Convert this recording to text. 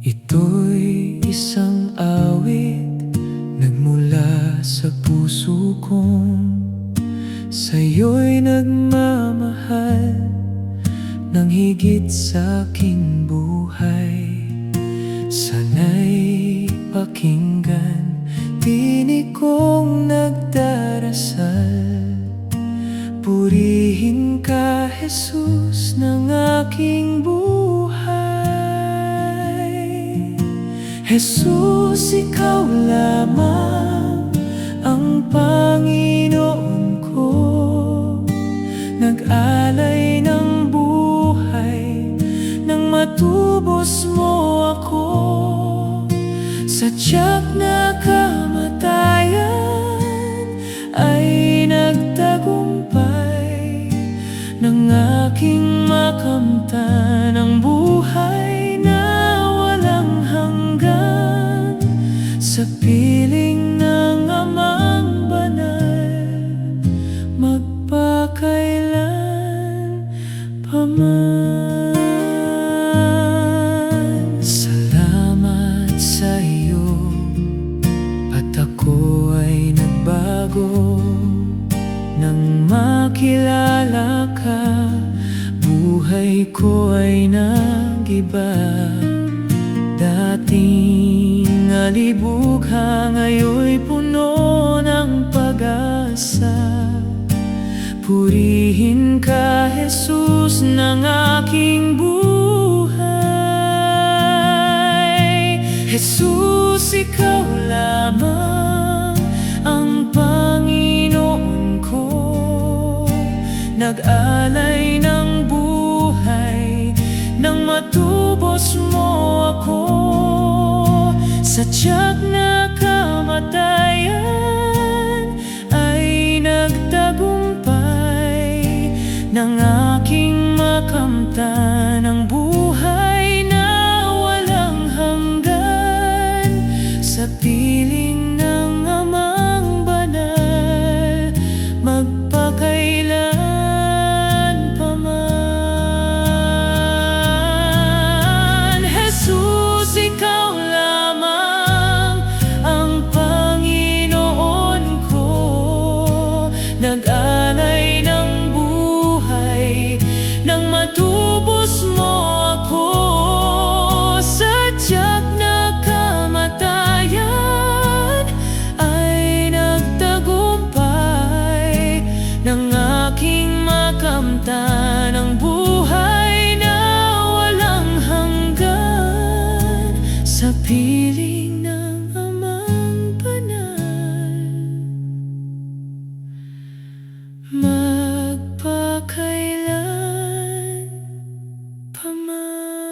Ito'y isang awit nagmula sa puso kong sa'yo'y nagmamahal ng higit sa aking buhay. Sana'y pakinggan, tinig kong nagdarasal. Purihin ka, Jesus, ng aking buhay. Jesus, ikaw lamang ang Panginoon ko. Nag-alay ng buhay nang matubos mo ako. Sa tiyak na kamatayan ay nagtagumpay ng aking makamtan ang buhay na walang hanggan. Sa piling ng Amang Banal, magpakailan paman. Salamat sa iyo at ako ay nagbago nang makilala ka. Buhay ko ay nag-iba. Dating alibugha, ngayon'y puno ng pag-asa. Purihin ka, Jesus, ng aking buhay. Jesus, ikaw lamang ang Panginoon ko. Nag-alay ng buhay nang matubos mo ako. Sa tiyak na kamatayan ay nagtagumpay ng aking makamtan ang buhay na walang hanggan. Sa piling ng Amang Banal, magpakailan paman. Jesus, ikaw lamang ang Panginoon ko. Nag-alay ng buhay nang matubos mo ako. Sa tiyak na kamatayan ay nagtagumpay ng aking makamtan ang buhay na walang hanggan. Sa piling ng Amang Banal, magpakailan paman.